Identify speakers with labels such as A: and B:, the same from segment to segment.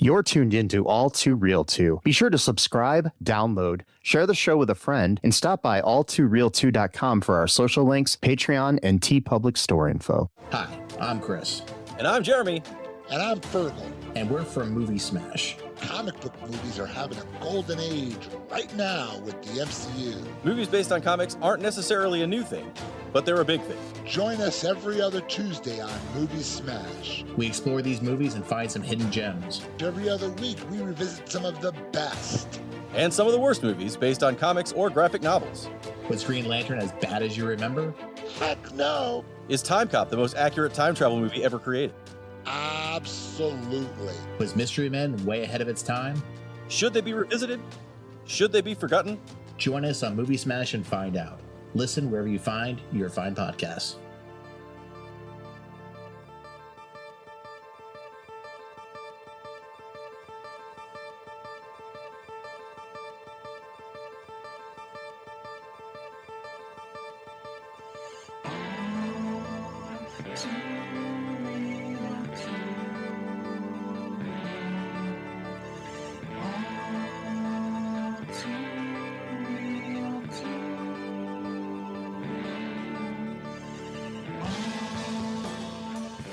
A: You're tuned into All2ReelToo. Be sure to subscribe, download, share the show with a friend, and stop by All2ReelToo.com for our social links, Patreon, and TeePublic store info.
B: Hi, I'm Chris.
C: And I'm Jeremy.
D: And I'm Fergal.
B: And we're from Movie Smash.
D: Comic book movies are having a golden age right now with the MCU.
C: Movies based on comics aren't necessarily a new thing, but they're a big thing.
D: Join us every other Tuesday on Movie Smash.
B: We explore these movies and find some hidden gems.
D: Every other week, we revisit some of the best.
C: And some of the worst movies based on comics or graphic novels.
B: Was Green Lantern as bad as you remember?
D: Heck no!
C: Is Time Cop the most accurate time travel movie ever created?
D: Absolutely.
B: Was Mystery Men way ahead of its time?
C: Should they be revisited? Should they be forgotten?
B: Join us on Movie Smash and find out. Listen wherever you find your fine podcasts.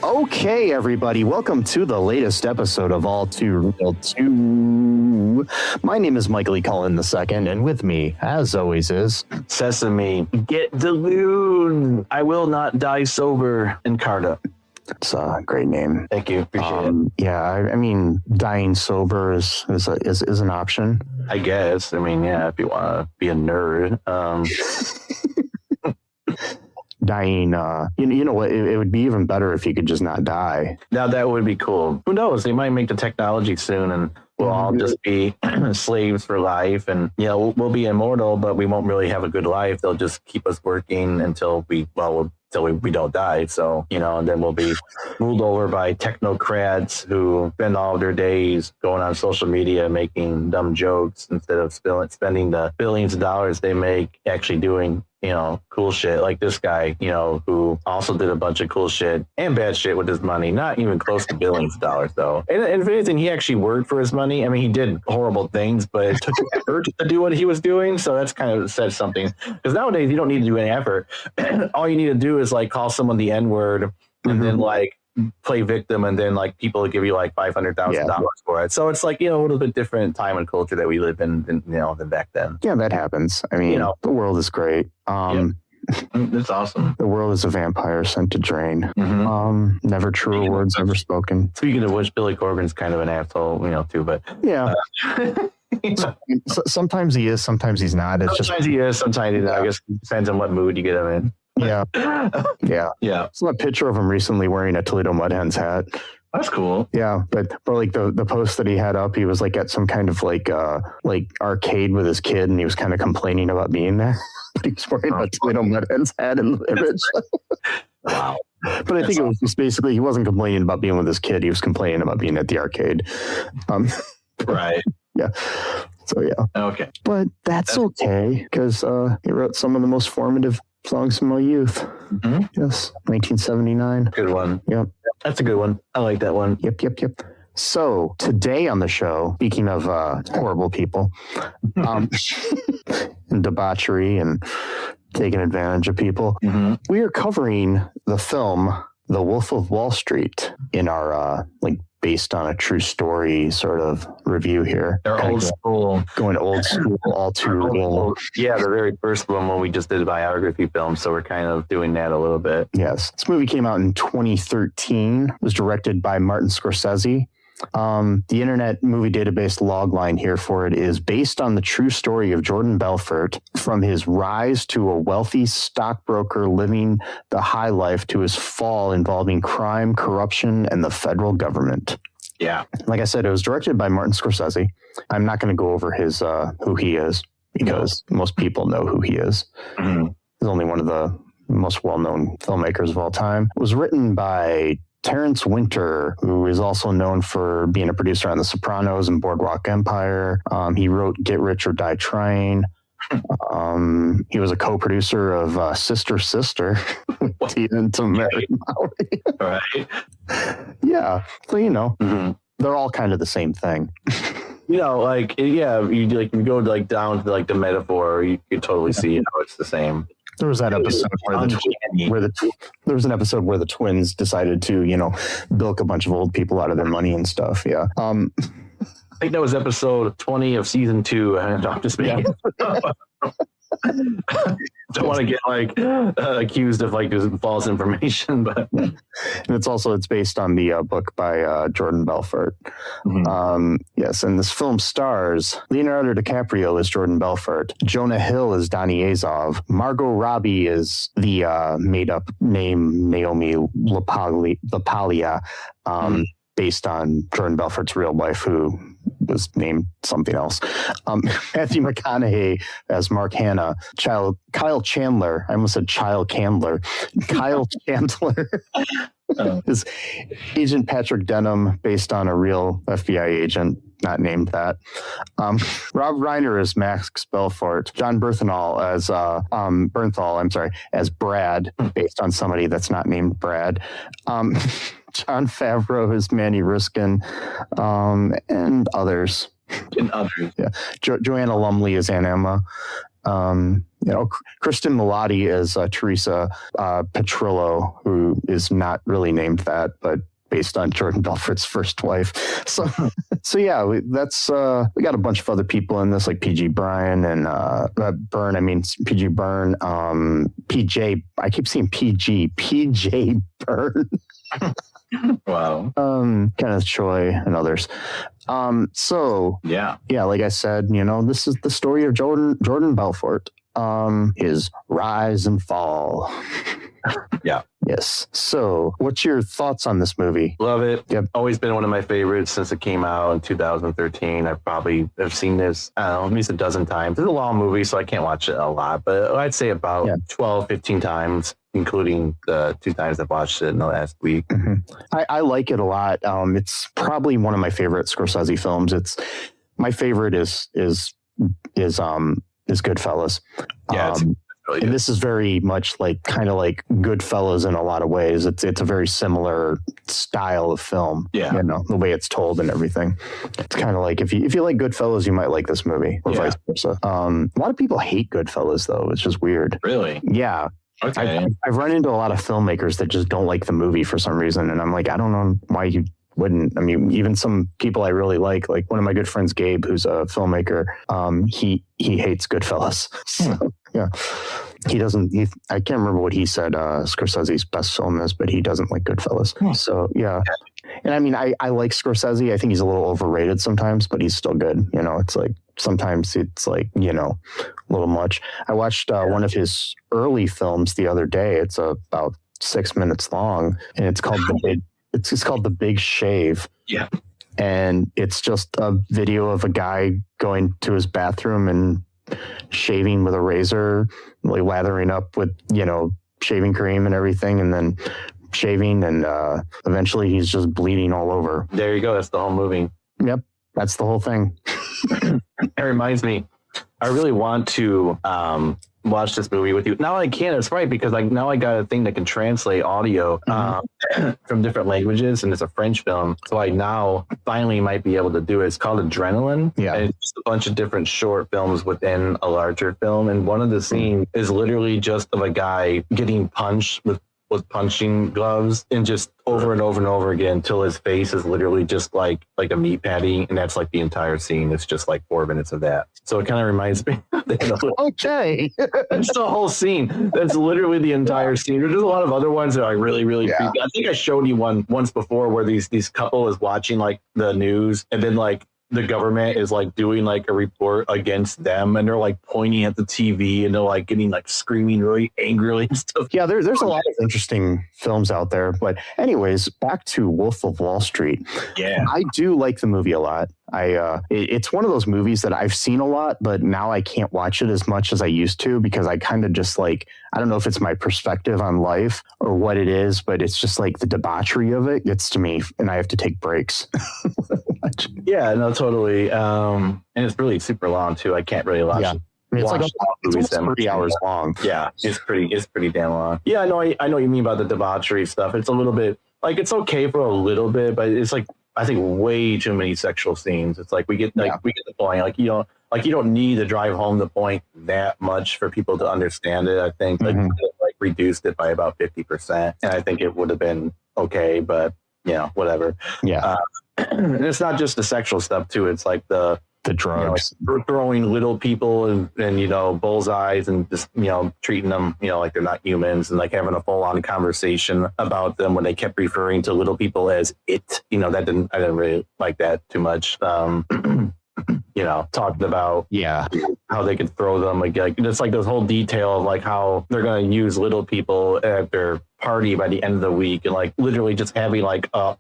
A: Okay, everybody, welcome to the latest episode of All2ReelToo. My name is Michael E. Cullen II, and with me, as always, is
E: Sesame. Get the loon. I will not die sober. Encarta.
A: It's a great name.
E: Thank you. Appreciate it.
A: Yeah, I mean, dying sober is an option.
E: I guess. I mean, yeah, if you want to be a nerd.
A: Dying, you know what? It would be even better if you could just not die.
E: Now that would be cool. Who knows? They might make the technology soon, and we'll all just be slaves for life. And we'll be immortal, but we won't really have a good life. They'll just keep us working until we don't die. So, and then we'll be ruled over by technocrats who spend all of their days going on social media making dumb jokes instead of spending the billions of dollars they make actually doing cool shit, like this guy, who also did a bunch of cool shit and bad shit with his money, not even close to billions of dollars though. And if anything, he actually worked for his money. I mean, he did horrible things, but it took effort to do what he was doing. So that's kind of said something, because nowadays you don't need to do any effort. All you need to do is like call someone the N-word and then like play victim, and then like people will give you like $500,000 for it. So it's like, a little bit different time and culture that we live in than back then.
A: Yeah, that happens. I mean, the world is great.
E: It's awesome.
A: The world is a vampire sent to drain. Never truer words ever spoken.
E: Speaking of which, Billy Corgan's kind of an asshole, too, but
A: yeah. Sometimes he is, sometimes he's not.
E: Sometimes he is, sometimes he's not. I guess it depends on what mood you get him in.
A: Yeah. Saw a picture of him recently wearing a Toledo Mudhens hat.
E: That's cool.
A: Yeah, but like the post that he had up, he was like at some kind of like arcade with his kid, and he was kind of complaining about being there. But he was wearing a Toledo Mudhens hat in the image.
E: Wow.
A: But I think it was just basically he wasn't complaining about being with his kid. He was complaining about being at the arcade.
E: Right.
A: Yeah. So yeah.
E: Okay.
A: But that's okay, because he wrote some of the most formative songs from my youth. Yes, 1979.
E: Good one.
A: Yep.
E: That's a good one. I like that one.
A: Yep. So today on the show, speaking of horrible people, and debauchery and taking advantage of people, we are covering the film The Wolf of Wall Street in our based on a true story sort of review here.
E: They're old school.
A: Going old school, all too real.
E: Yeah, the very first one when we just did a biography film, so we're kind of doing that a little bit.
A: Yes. This movie came out in 2013. It was directed by Martin Scorsese. The Internet Movie Database logline here for it is based on the true story of Jordan Belfort, from his rise to a wealthy stockbroker living the high life to his fall involving crime, corruption, and the federal government.
E: Yeah.
A: Like I said, it was directed by Martin Scorsese. I'm not going to go over his who he is, because most people know who he is. He's only one of the most well-known filmmakers of all time. It was written by Terrence Winter, who is also known for being a producer on The Sopranos and Boardwalk Empire. He wrote Get Rich or Die Trying. He was a co-producer of Sister Sister with Tina and Mary Mowry.
E: Right.
A: Yeah. So, they're all kind of the same thing.
E: You go like down to like the metaphor, you totally see how it's the same.
A: There was that episode there was an episode where the twins decided to, bilk a bunch of old people out of their money and stuff. Yeah.
E: I think that was episode 20 of season 2. I'm just making. Don't want to get accused of false information, but
A: and it's based on the book by Jordan Belfort. Mm-hmm. Yes, and this film stars Leonardo DiCaprio as Jordan Belfort, Jonah Hill as Donnie Azoff, Margot Robbie is the made up name Naomi Lapaglia, based on Jordan Belfort's real wife, who was named something else. Matthew McConaughey as Mark Hanna. Kyle Chandler. I almost said Child Candler. Kyle Chandler is Agent Patrick Denham, based on a real FBI agent, not named that. Rob Reiner as Max Belfort. Jon Bernthal as Brad, based on somebody that's not named Brad. Jon Favreau is Manny Riskin, and others. Yeah. Joanna Lumley is Aunt Emma. Cristin Milioti is Teresa Petrillo, who is not really named that, but based on Jordan Belfort's first wife. So yeah, we got a bunch of other people in this, like PG Byrne and PG Byrne, PJ. I keep saying PJ Byrne.
E: Wow.
A: Kenneth Choi and others. Yeah, like I said, this is the story of Jordan Belfort, his rise and fall.
E: Yeah.
A: Yes. So what's your thoughts on this movie?
E: Love it.
A: Yep.
E: Always been one of my favorites since it came out in 2013. I probably have seen this, at least a dozen times. It's a long movie, so I can't watch it a lot, but I'd say about 12, 15 times, including the 2 times I've watched it in the last week.
A: Mm-hmm. I like it a lot. It's probably one of my favorite Scorsese films. My favorite is Goodfellas.
E: Yeah.
A: Really, and this is very much kind of like Goodfellas in a lot of ways. It's a very similar style of film. Yeah, the way it's told and everything. It's kind of like if you like Goodfellas, you might like this movie, or vice versa. A lot of people hate Goodfellas, though. It's just weird.
E: Really?
A: Yeah.
E: Okay.
A: I've run into a lot of filmmakers that just don't like the movie for some reason, and I'm like, I don't know why you wouldn't. I mean, even some people I really like one of my good friends, Gabe, who's a filmmaker, he hates Goodfellas. So, yeah, he doesn't. I can't remember what he said Scorsese's best film is, but he doesn't like Goodfellas. So yeah, and I mean, I like Scorsese. I think he's a little overrated sometimes, but he's still good. It's like sometimes it's like a little much. I watched one of his early films the other day. It's about 6 minutes long, and it's called It's called The Big Shave.
E: Yeah.
A: And it's just a video of a guy going to his bathroom and shaving with a razor, lathering up with, shaving cream and everything, and then shaving, and eventually he's just bleeding all over.
E: There you go. That's the whole movie.
A: Yep. That's the whole thing.
E: It reminds me, I really want to watch this movie with you. Now I can. It's right, because now I got a thing that can translate audio from different languages, and it's a French film. So I now finally might be able to do it. It's called Adrenaline. Yeah. And it's just a bunch of different short films within a larger film. And one of the scenes is literally just of a guy getting punched with punching gloves, and just over and over and over again until his face is literally just like a meat patty, and that's like the entire scene. It's just like 4 minutes of that. So it kind of reminds me.
A: Okay.
E: It's the whole scene. That's literally the entire scene. There's a lot of other ones that are really, really creepy. I think I showed you one once before where these couple is watching the news, and then the government is doing a report against them, and they're pointing at the TV, and they're getting screaming really angrily and stuff.
A: Yeah, there's a lot of interesting films out there. But anyways, back to Wolf of Wall Street.
E: Yeah,
A: I do like the movie a lot. It's one of those movies that I've seen a lot, but now I can't watch it as much as I used to, because I kind of just I don't know if it's my perspective on life or what it is, but it's just the debauchery of it gets to me, and I have to take breaks.
E: Yeah, no, totally. And it's really super long too. I can't really watch it.
A: It's almost 30 hours long.
E: Yeah, it's pretty damn long. Yeah, I know what you mean about the debauchery stuff. It's a little bit it's okay for a little bit, but it's I think way too many sexual scenes. It's like we get the point. Like, you don't need to drive home the point that much for people to understand it. I think like reduced it by about 50%, and I think it would have been okay. But whatever.
A: Yeah,
E: and it's not just the sexual stuff too. It's like the
A: drugs,
E: throwing little people and bullseyes and just treating them like they're not humans, and like having a full-on conversation about them when they kept referring to little people as it. I didn't really like that too much. Talking about how they could throw them, like it's like this whole detail of like how they're going to use little people at their party by the end of the week, and like literally just having like a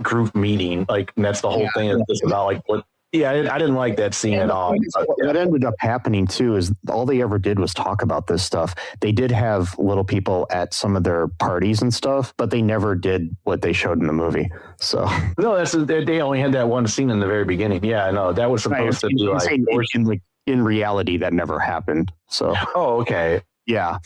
E: group meeting, like, and that's the whole thing. It's just about like what. Yeah, I didn't like that scene at all.
A: What ended up happening too is all they ever did was talk about this stuff. They did have little people at some of their parties and stuff, but they never did what they showed in the movie. So
E: no, they only had that one scene in the very beginning. Yeah, I know that was supposed to be like
A: in reality that never happened. So
E: okay.
A: Yeah.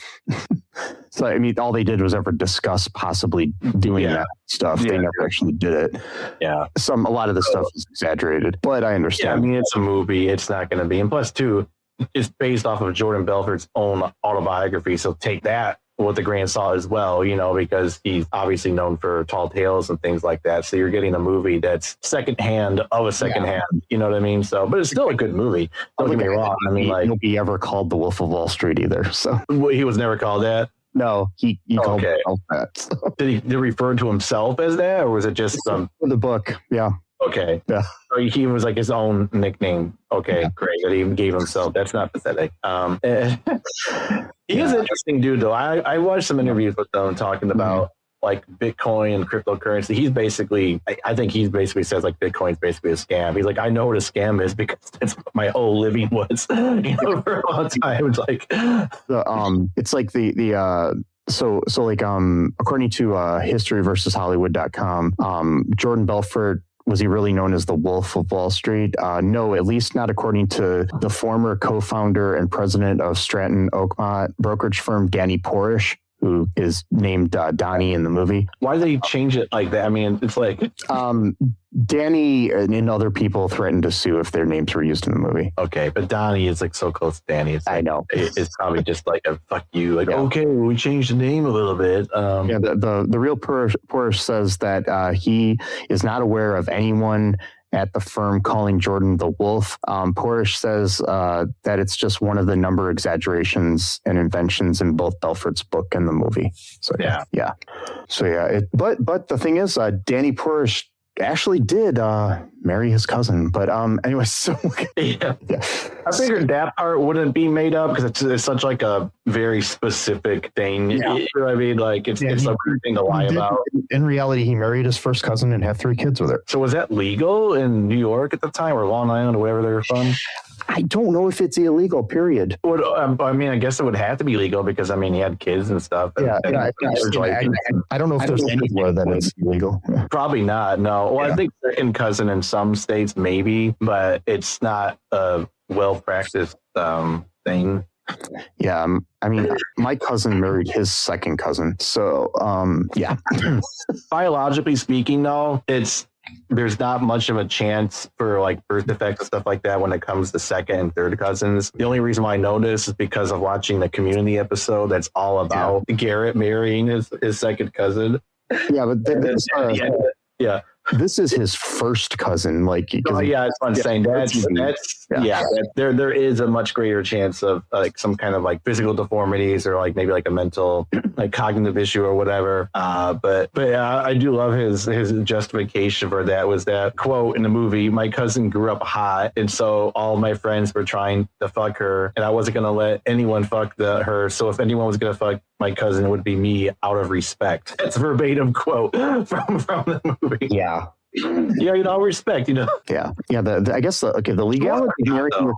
A: So, I mean, all they did was ever discuss possibly doing that stuff. They never actually did it.
E: Yeah.
A: A lot of the stuff is exaggerated, but I understand.
E: Yeah, I mean, it's a movie. It's not going to be. And plus, too, it's based off of Jordan Belfort's own autobiography. So take that with a grain of salt as well, because he's obviously known for tall tales and things like that. So you're getting a movie that's secondhand of a secondhand, you know what I mean? So, but it's still a good movie. Don't get me wrong. I mean, like,
A: he'll be ever called the Wolf of Wall Street either. So
E: he was never called that.
A: No, he called himself that. So.
E: Did he refer to himself as that, or was it just
A: in the book? Yeah.
E: Okay.
A: Yeah.
E: So he was like his own nickname. Okay, great. That he gave himself. That's not pathetic. He is an interesting dude, though. I watched some interviews with him talking about like Bitcoin and cryptocurrency. He's basically, I think he basically says like Bitcoin's basically a scam. He's like, I know what a scam is because that's what my whole living was for a long time. It's like,
A: it's like so like according to historyversushollywood.com, Jordan Belfort, was he really known as the Wolf of Wall Street? No, at least not according to the former co-founder and president of Stratton Oakmont brokerage firm, Danny Porish, who is named Donnie in the movie.
E: Why did they change it like that? I mean, it's like...
A: Danny and other people threatened to sue if their names were used in the movie.
E: Okay, but Donnie is like so close to Danny. It's like,
A: I know.
E: It's probably just like a fuck you. Like, okay, we changed the name a little bit.
A: The real Porish says that he is not aware of anyone at the firm calling Jordan the Wolf. Porish says that it's just one of the number of exaggerations and inventions in both Belfort's book and the movie. So yeah. So but the thing is, Danny Porish actually did marry his cousin, but anyway, so
E: I figured that part wouldn't be made up because it's such like a very specific thing. You know what I mean? Like it's a weird thing to lie about.
A: In reality, he married his first cousin and had 3 kids with her.
E: So was that legal in New York at the time, or Long Island, or wherever they were from?
A: I don't know if it's illegal, period.
E: I mean, I guess it would have to be legal because, I mean, he had kids and stuff.
A: I don't know if there's anywhere that it's illegal.
E: Probably not, no. Well, I think second cousin in some states, maybe, but it's not a well-practiced thing.
A: Yeah, I mean, my cousin married his second cousin. So,
E: Biologically speaking, though, there's not much of a chance for like birth defects and stuff like that when it comes to second and third cousins. The only reason why I know this is because of watching the Community episode that's all about Garrett marrying his second cousin.
A: Yeah, but this is his first cousin. Like,
E: that's what I'm saying. There is a much greater chance of like some kind of like physical deformities or like maybe like a mental like cognitive issue or whatever. But I do love his justification for that was that quote in the movie, my cousin grew up hot. And so all my friends were trying to fuck her and I wasn't going to let anyone fuck her. So if anyone was going to fuck my cousin, it would be me out of respect. That's a verbatim quote from the movie.
A: Yeah.
E: Respect,
A: Yeah. I guess the legality of marrying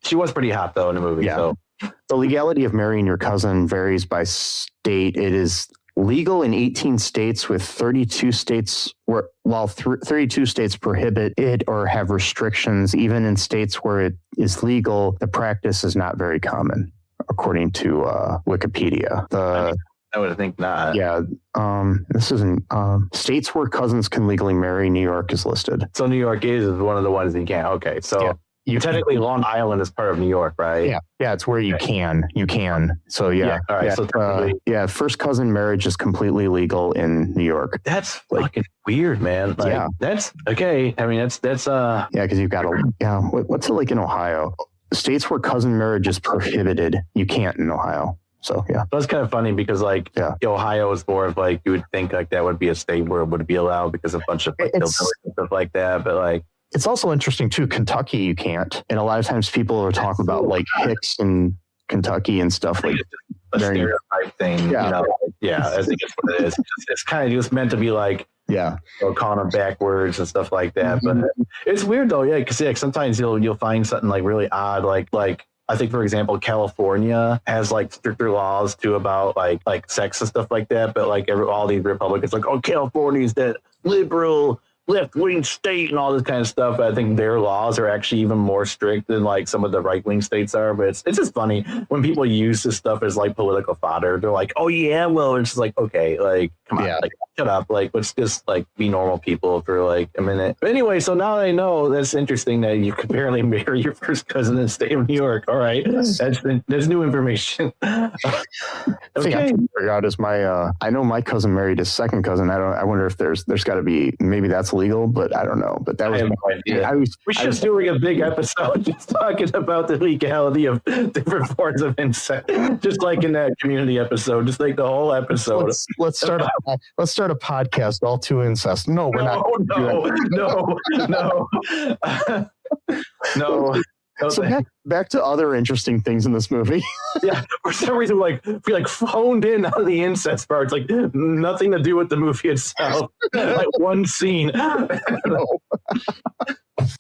E: she was pretty hot though in the movie.
A: Yeah.
E: So
A: the legality of marrying your cousin varies by state. It is legal in 18 states with 32 states while 32 states prohibit it or have restrictions. Even in states where it is legal, the practice is not very common, according to Wikipedia.
E: I would think not.
A: Yeah. This isn't states where cousins can legally marry. New York is listed.
E: So New York is one of the ones that you can't. Okay, so. Yeah. You technically Long Island is part of New York, right?
A: Yeah, it's where you can. So yeah.
E: All right.
A: So first cousin marriage is completely legal in New York.
E: That's fucking weird, man. Like, that's okay. I mean, that's
A: because you've got what's it like in Ohio? States where cousin marriage is prohibited, you can't in Ohio. So yeah,
E: that's kind of funny because Ohio is more of like you would think like that would be a state where it would be allowed because a bunch of stuff like that, but like.
A: It's also interesting too. Kentucky, you can't, and a lot of times people are talking about like Hicks in Kentucky and stuff like
E: a stereotype thing. Yeah, I think it's what it is. It's kind of just meant to be like calling them backwards and stuff like that. Mm-hmm. But it's weird though, because sometimes you'll find something like really odd, like. I think, for example, California has like stricter laws too about like sex and stuff like that. But like all these Republicans, like, California's that liberal left-wing state and all this kind of stuff. I think their laws are actually even more strict than like some of the right-wing states are. But it's just funny when people use this stuff as like political fodder. They're like, oh yeah, well, it's just like, okay, like come on, like shut up, like let's just like be normal people for like a minute. But anyway, so now I know that's interesting that you could apparently marry your first cousin in the state of New York. All right, that's new information.
A: Okay. I figure out is my I know my cousin married his second cousin. I wonder if there's got to be, maybe that's legal, but I don't know. But that was
E: no idea. We should doing a big episode just talking about the legality of different forms of incest, just like in that community episode, just like the whole episode.
A: Let's start a podcast, All Too Incest. No, we're not. No. So back to other interesting things in this movie.
E: For some reason, we phoned in out of the incest parts, like nothing to do with the movie itself. Like one scene.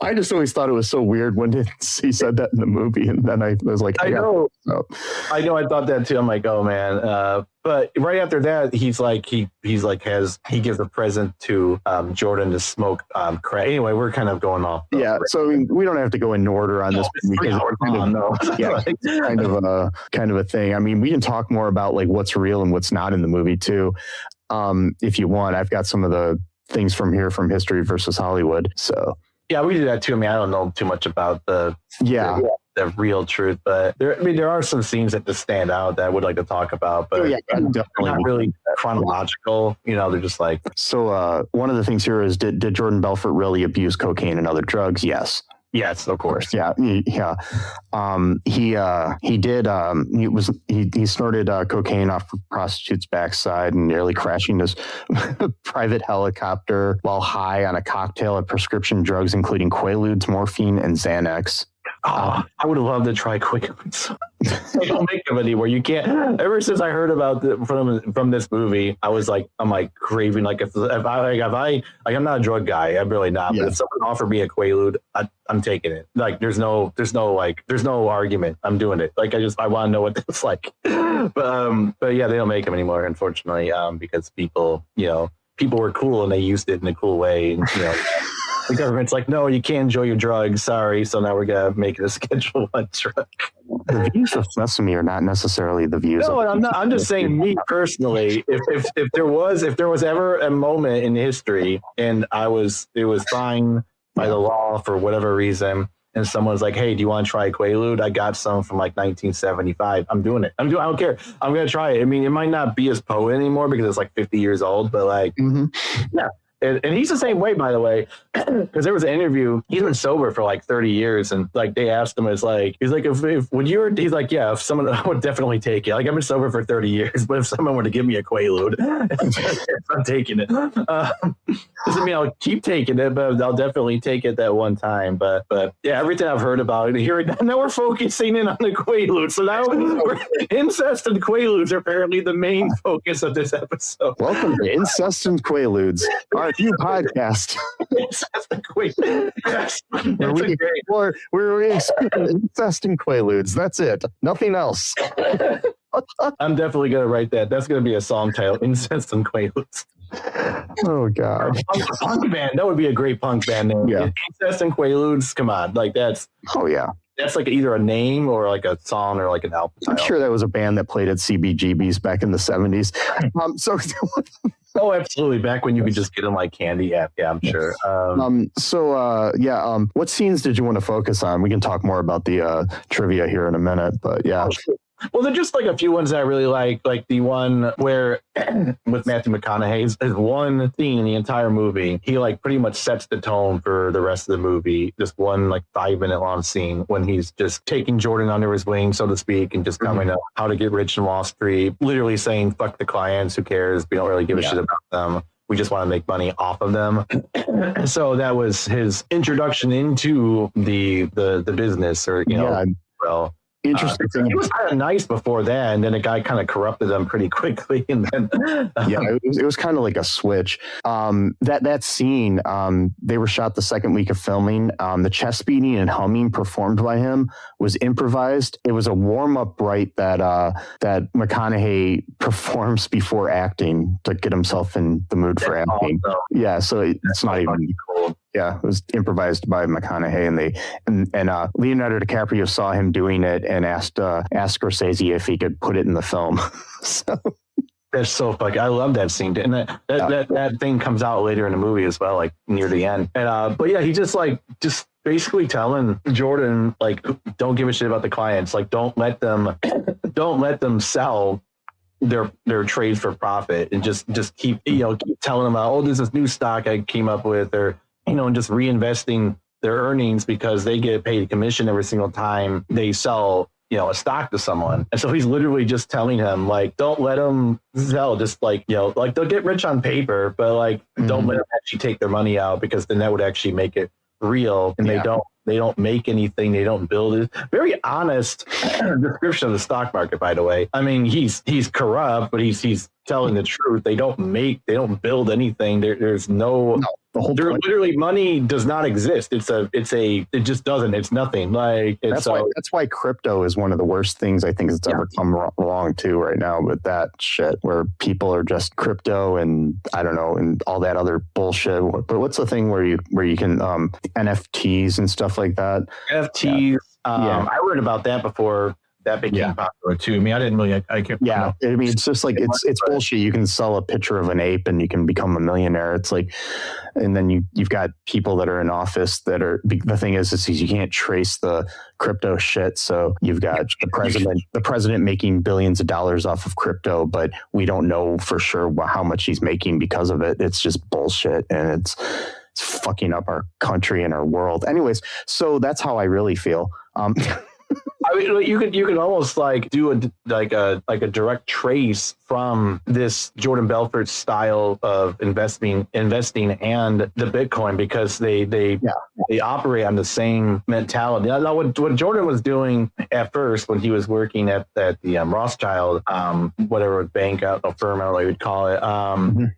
A: I just always thought it was so weird when he said that in the movie, and then I was like,
E: I know. I thought that too. I'm like, oh man. But right after that, he gives a present to Jordan to smoke crack. Anyway, we're kind of going off.
A: So we don't have to go in order on this because it's kind of a thing. I mean, we can talk more about like what's real and what's not in the movie too, if you want. I've got some of the things from History versus Hollywood. So
E: yeah, we do that too. I mean, I don't know too much about the real truth, but there are some scenes that just stand out that I would like to talk about, but definitely not really chronological. They're just like. So
A: one of the things here is, did Jordan Belfort really abuse cocaine and other drugs? Yes.
E: Yes, of course.
A: Yeah. He did. He snorted cocaine off a prostitute's backside and nearly crashing his private helicopter while high on a cocktail of prescription drugs, including Quaaludes, morphine, and Xanax.
E: I would have loved to try Quaaludes. They don't make them anymore. You can't. Ever since I heard about from this movie, I'm craving. Like if I I'm not a drug I'm really not. But if someone offered me a Quaalude, I'm taking it. Like there's no argument. I'm doing it. Like I want to know what it's like. But yeah, they don't make them anymore, unfortunately, because people were cool and they used it in a cool way, and the government's like, no, you can't enjoy your drugs. Sorry. So now we're going to make it a Schedule 1 drug.
A: The views of Sesame are not necessarily the views.
E: No, I'm not. I'm just saying, me personally, if there was ever a moment in history and it was fine by the law for whatever reason, and someone's like, hey, do you want to try Quaalude? I got some from like 1975. I'm doing it. I don't care. I'm going to try it. I mean, it might not be as potent anymore because it's like 50 years old, but like, yeah. And he's the same way, by the way, because there was an interview. He's been sober for like 30 years. And like they asked him, he's like, he's like, yeah, if someone, I would definitely take it. Like I've been sober for 30 years, but if someone were to give me a Quaalude, I'm taking it. Doesn't mean I'll keep taking it, but I'll definitely take it that one time. But yeah, everything I've heard about it, now we're focusing in on the Quaalude. So now incest and Quaaludes are apparently the main focus of this episode.
A: Welcome to Incest and Quaaludes. Our new podcast. We're incest and Quaaludes. That's it. Nothing else.
E: I'm definitely going to write that. That's going to be a song title, Incest and Quaaludes.
A: Oh God.
E: Punk band. That would be a great punk band name.
A: Yeah.
E: Incest and Quaaludes. Come on, like that's like either a name or like a song or like an album title.
A: I'm sure that was a band that played at CBGB's back in the 70s.
E: Oh, absolutely. Back when you could just get them like candy. Yeah, I'm sure.
A: What scenes did you want to focus on? We can talk more about the trivia here in a minute, but yeah.
E: Well, they're just like a few ones that I really like the one where with Matthew McConaughey, there's one scene in the entire movie. He like pretty much sets the tone for the rest of the movie. Just one like 5-minute long scene when he's just taking Jordan under his wing, so to speak, and just coming up how to get rich in Wall Street, literally saying, fuck the clients, who cares? We don't really give a shit about them. We just want to make money off of them. So that was his introduction into the business, or well.
A: Interesting thing.
E: He was kind of nice before that, and then a guy kind of corrupted them pretty quickly. And then,
A: it was kind of like a switch. That scene, they were shot the second week of filming. The chest beating and humming performed by him was improvised. It was a warm up right that McConaughey performs before acting to get himself in the mood for acting. Awesome. Yeah, so it's not even cool. Yeah, it was improvised by McConaughey, and Leonardo DiCaprio saw him doing it and asked Scorsese if he could put it in the film. So
E: that's so fucking. I love that scene, and that thing comes out later in the movie as well, like near the end. And but yeah, he just basically telling Jordan like, don't give a shit about the clients, like don't let them sell their trades for profit, and just keep telling them, oh, there's this new stock I came up with, or and just reinvesting their earnings because they get paid a commission every single time they sell, a stock to someone. And so he's literally just telling him, like, don't let them sell, just like, like they'll get rich on paper, but like, don't let them actually take their money out, because then that would actually make it real. And they don't make anything. They don't build it. Very honest description of the stock market, by the way. I mean, he's corrupt, but he's telling the truth. They don't build anything. There's no literally money does not exist. It just doesn't. It's nothing. Like
A: that's why crypto is one of the worst things I think that's ever come along too right now with that shit, where people are just crypto and I don't know, and all that other bullshit. But what's the thing where you can NFTs and stuff like that?
E: NFTs. I read about that before that became popular too. I mean, I didn't really. I
A: mean, it's just like it's bullshit. You can sell a picture of an ape and you can become a millionaire. It's like, and then you've got people that are in office that are. The thing is you can't trace the crypto shit. So you've got the president making billions of dollars off of crypto, but we don't know for sure how much he's making because of it. It's just bullshit, and it's fucking up our country and our world. Anyways, so that's how I really feel.
E: I mean, you could almost like do a direct trace from this Jordan Belfort style of investing and the Bitcoin, because they operate on the same mentality. Now, what Jordan was doing at first when he was working at the Rothschild, whatever bank, firm, I don't know what you would call it.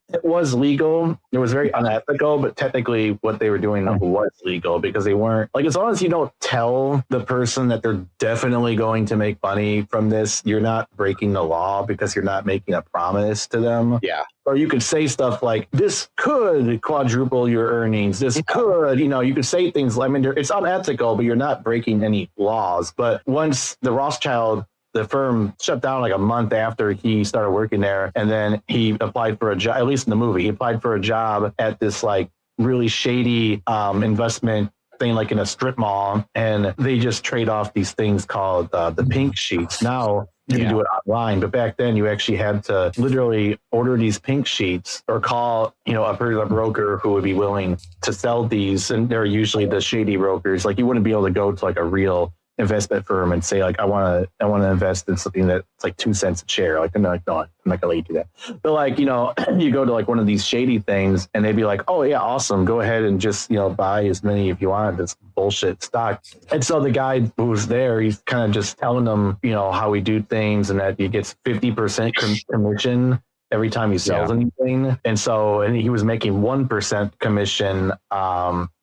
E: It was legal. It was very unethical, but technically what they were doing was legal, because they weren't like, as long as you don't tell the person that they're definitely going to make money from this, you're not breaking the law, because you're not making a promise to them.
A: Yeah.
E: Or you could say stuff like, this could quadruple your earnings. This could, you could say things. I mean, it's unethical, but you're not breaking any laws. But once the Rothschild, the firm shut down like a month after he started working there. And then he applied for a job, at least in the movie, he applied for a job at this like really shady investment thing, like in a strip mall. And they just trade off these things called the pink sheets. Now you can do it online, but back then you actually had to literally order these pink sheets or call, a broker who would be willing to sell these. And they're usually the shady brokers. Like you wouldn't be able to go to like a real investment firm and say like, I want to invest in something that's like 2 cents a share. Like, no, I'm not gonna let you do that. But like, you go to like one of these shady things and they'd be like, oh yeah, awesome. Go ahead and just, buy as many if you want this bullshit stock. And so the guy who was there, he's kind of just telling them, how we do things, and that he gets 50% commission every time he sells anything. And he was making 1% commission,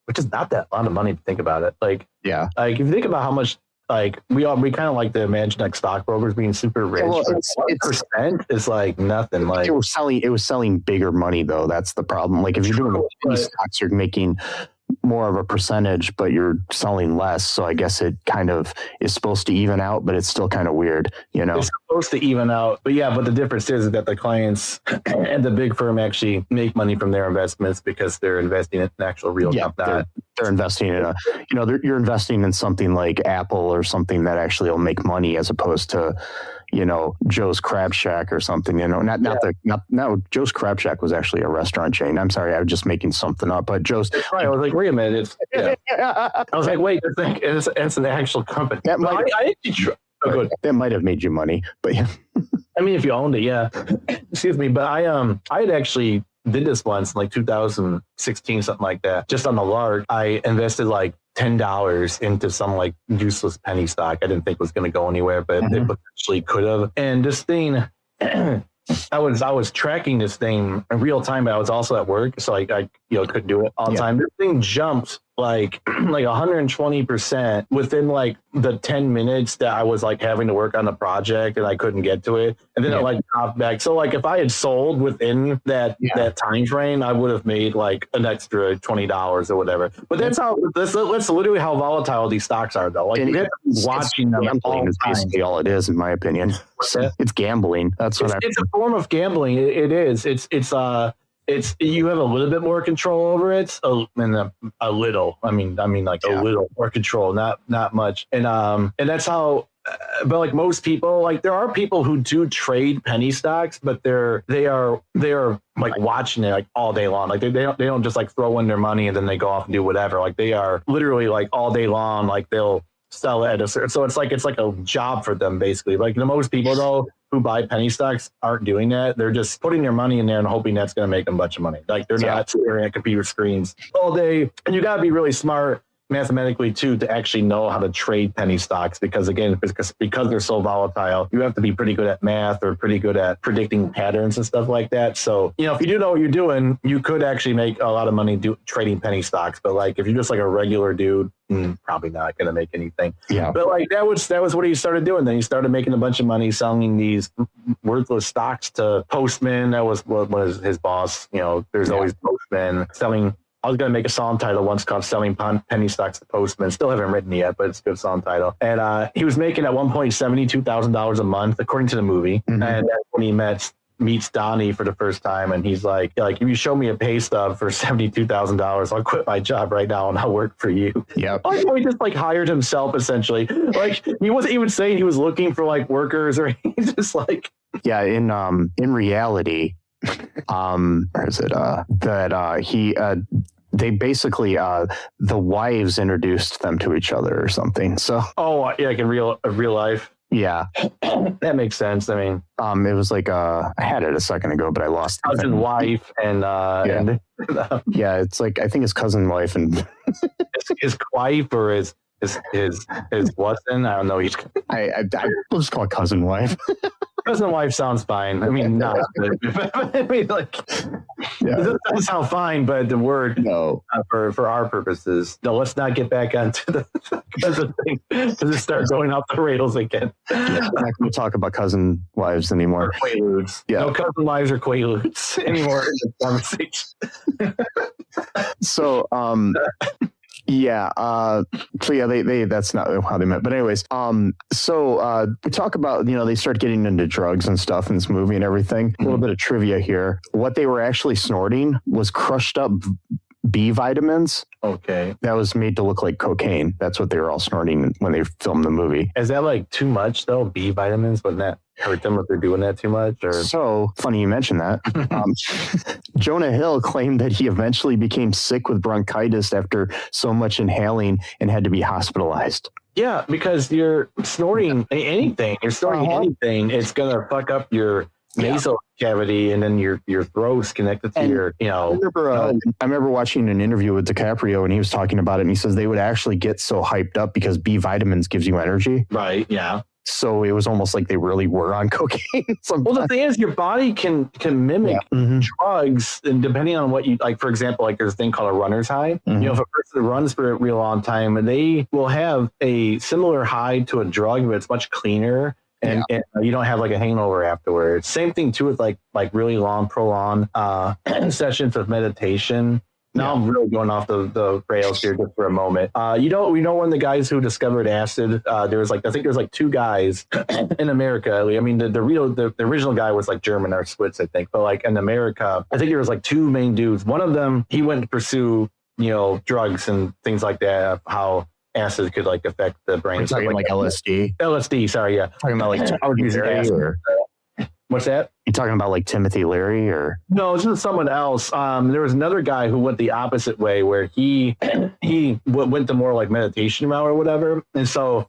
E: which is not that lot of money to think about it. Like if you think about how much like we kind of like to imagine like stockbrokers being super rich.
A: Well,
E: percent is like nothing. Like
A: it was selling bigger money though. That's the problem. Like if you're doing penny stocks, you're making more of a percentage, but you're selling less. So I guess it kind of is supposed to even out, but it's still kind of weird, you know.
E: It's supposed to even out, but the difference is that the clients and the big firm actually make money from their investments because they're investing in an actual real company.
A: They're investing in you're investing in something like Apple or something that actually will make money as opposed to, Joe's Crab Shack or something, Joe's Crab Shack was actually a restaurant chain. I'm sorry, I was just making something up, but Joe's.
E: Right, I was like, wait a minute. I was like, wait, it's an actual company.
A: That might have made you money, but yeah.
E: I mean, if you owned it, yeah. Excuse me, but I had actually did this once in like 2016, something like that. Just on the lark, I invested like $10 into some like useless penny stock. I didn't think was going to go anywhere, but it potentially could have. And this thing, I was tracking this thing in real time, but I was also at work, so I couldn't do it all the time. This thing jumped like 120% within like the 10 minutes that I was like having to work on the project and I couldn't get to it, and then it like dropped back. So like if I had sold within that time frame, I would have made like an extra $20 or whatever. But that's literally how volatile these stocks are, though. Like you have to be watching them all
A: is basically all it is, in my opinion. It's gambling. It's
E: a form of gambling. It is. It's you have a little bit more control over it, and a little. I mean, like a little more control, not much. And that's how. But like most people, like there are people who do trade penny stocks, but they are like watching it like all day long. Like they don't just like throw in their money and then they go off and do whatever. Like they are literally like all day long. Like they'll sell it at a certain. So it's like a job for them basically. Like the most people though who buy penny stocks aren't doing that. They're just putting their money in there and hoping that's going to make them a bunch of money. Like they're not staring at computer screens all day. And you got to be really smart mathematically too to actually know how to trade penny stocks, because again, because they're so volatile, you have to be pretty good at math or pretty good at predicting patterns and stuff like that. So if you do know what you're doing, you could actually make a lot of money trading penny stocks. But like if you're just like a regular dude, probably not going to make anything. But like that was what he started doing. Then he started making a bunch of money selling these worthless stocks to Postman. That was what was his boss. There's always Postman selling. I was going to make a song title once called Selling Penny Stocks to Postman. Still haven't written it yet, but it's a good song title. And he was making at one point $72,000 a month, according to the movie. And that's when he meets Donnie for the first time. And he's like, if you show me a pay stub for $72,000, I'll quit my job right now and I'll work for you.
A: Yeah.
E: He just like hired himself essentially. Like he wasn't even saying he was looking for like workers or he's just like.
A: Yeah. In reality, where is it? They basically the wives introduced them to each other or something. So
E: like in real life.
A: Yeah,
E: that makes sense. I mean,
A: it was like I had it a second ago, but I lost
E: cousin wife and
A: it's like I think his cousin wife and
E: his wife or his Watson. I don't know.
A: We'll just call it cousin wife.
E: Cousin wife sounds fine. I mean, not. I mean, like, it doesn't sound fine, but the word for our purposes. No, let's not get back onto the cousin thing because it starts going off the rails again.
A: We're not going to talk about cousin wives anymore.
E: Or quaaludes. Yeah. No cousin wives or quaaludes anymore in the conversation.
A: So, they that's not how they met. But anyways, we talk about, they start getting into drugs and stuff in this movie and everything. A little bit of trivia here. What they were actually snorting was crushed up B vitamins.
E: Okay.
A: That was made to look like cocaine. That's what they were all snorting when they filmed the movie.
E: Is that like too much though? B vitamins? Wouldn't that hurt them if they're doing that too much? Or
A: so funny you mentioned that. Jonah Hill claimed that he eventually became sick with bronchitis after so much inhaling and had to be hospitalized.
E: Yeah, because you're snorting anything. You're snorting anything. It's gonna fuck up your nasal cavity, and then your throat's connected to your,
A: I remember watching an interview with DiCaprio, and he was talking about it, and he says they would actually get so hyped up because B vitamins gives you energy.
E: Right. Yeah.
A: So it was almost like they really were on cocaine.
E: Well, the thing is, your body can mimic drugs, and depending on what you like. For example, like there's a thing called a runner's high. You know, if a person runs for a real long time, they will have a similar high to a drug, but it's much cleaner. And you don't have like a hangover afterwards. Same thing too with like really long, prolonged sessions of meditation. Now I'm really going off the rails here just for a moment. We know one of the guys who discovered acid. There was like, I think there's like two guys in America. I mean, the original guy was like German or Swiss, I think. But like in America, I think there was like two main dudes. One of them, he went to pursue, drugs and things like that, how acid could like affect the brain.
A: We're talking like LSD.
E: LSD, sorry, yeah.
A: Talking about like Timothy Leary or
E: what's that?
A: You talking about like Timothy Leary or
E: no? This is someone else. There was another guy who went the opposite way, where he went the more like meditation route or whatever, and so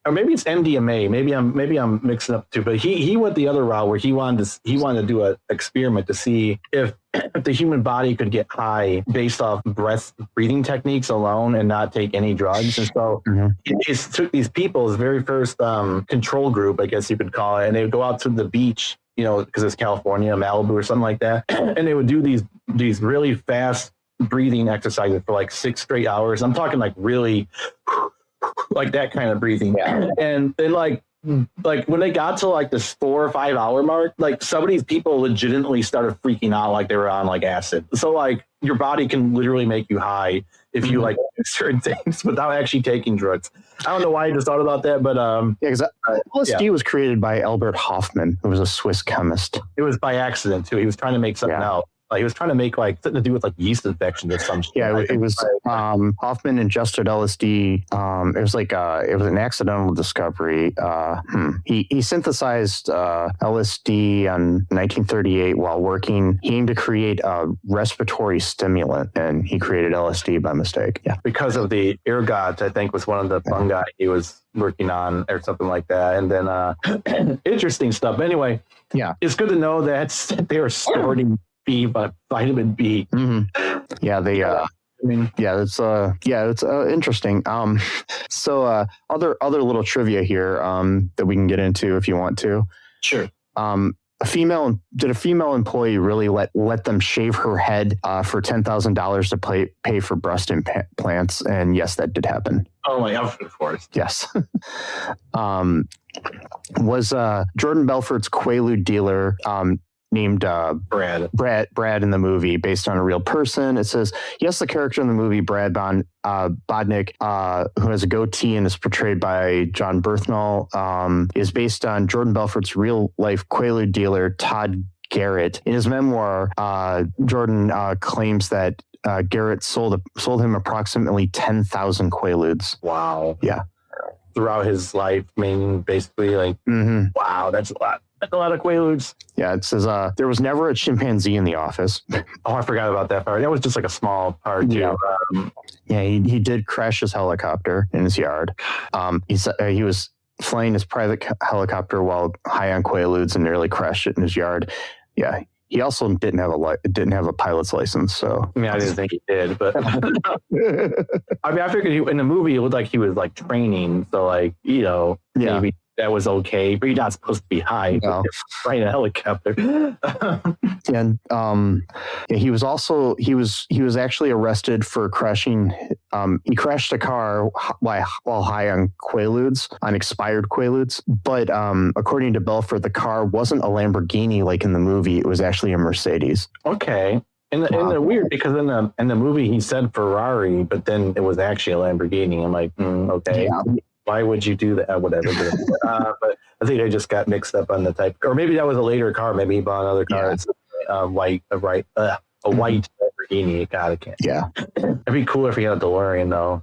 E: or maybe it's MDMA. Maybe I'm mixing up too. But he went the other route where he wanted to do an experiment to see if the human body could get high based off breathing techniques alone and not take any drugs. And so he just took these people, his very first control group, I guess you could call it, and they would go out to the beach, because it's California, Malibu or something like that, and they would do these really fast breathing exercises for like 6 straight hours. I'm talking like really like that kind of breathing. Yeah. And then like when they got to like this 4 or 5 hour mark, like some of these people legitimately started freaking out like they were on like acid. So like your body can literally make you high if you like do certain things without actually taking drugs. I don't know why I just thought about that, but
A: because LSD was created by Albert Hofmann, who was a Swiss chemist.
E: It was by accident too. He was trying to make something else. Like he was trying to make like something to do with like yeast infections or some shit.
A: Yeah, it was Hoffman ingested LSD. It was an accidental discovery. He synthesized LSD in 1938 while working. He aimed to create a respiratory stimulant, and he created LSD by mistake. Yeah,
E: because of the ergot, I think was one of the fungi he was working on or something like that. And then interesting stuff. Anyway, it's good to know that they were storing vitamin B.
A: Yeah, they. It's interesting. So other little trivia here that we can get into if you want to.
E: Sure.
A: A female employee really let them shave her head for $10,000 to pay for breast implants, and yes, that did happen.
E: Oh my God, of course.
A: Yes. Was Jordan Belfort's Quaalude dealer named Brad in the movie based on a real person. It says, yes, the character in the movie, Brad Bodnick, who has a goatee and is portrayed by Jon Bernthal, is based on Jordan Belfort's real-life Quaalude dealer, Todd Garrett. In his memoir, Jordan claims that Garrett sold him approximately 10,000 Quaaludes.
E: Wow.
A: Yeah.
E: Throughout his life, I mean, basically, like, wow, that's a lot. That's a lot of Quaaludes.
A: Yeah, it says there was never a chimpanzee in the office.
E: Oh, I forgot about that part. That was just like a small part, too.
A: Yeah, he did crash his helicopter in his yard. He was flying his private helicopter while high on Quaaludes and nearly crashed it in his yard. Yeah. He also didn't have a pilot's license, so
E: I mean, I didn't think he did, but I mean, I figured in the movie it looked like he was like training, so like maybe that was okay, but you're not supposed to be high. No. Flying a helicopter.
A: And he was actually arrested for crashing. He crashed a car while high on Quaaludes, on expired Quaaludes. But according to Belfort, the car wasn't a Lamborghini like in the movie. It was actually a Mercedes.
E: Okay. And the weird, because in the movie he said Ferrari, but then it was actually a Lamborghini. I'm like, okay. Yeah. Why would you do that? Whatever. But I think I just got mixed up on the type, or maybe that was a later car. Maybe he bought another car. Yeah. It's a white Lamborghini. God, I can't.
A: Yeah.
E: It'd be cool if he had a DeLorean, though.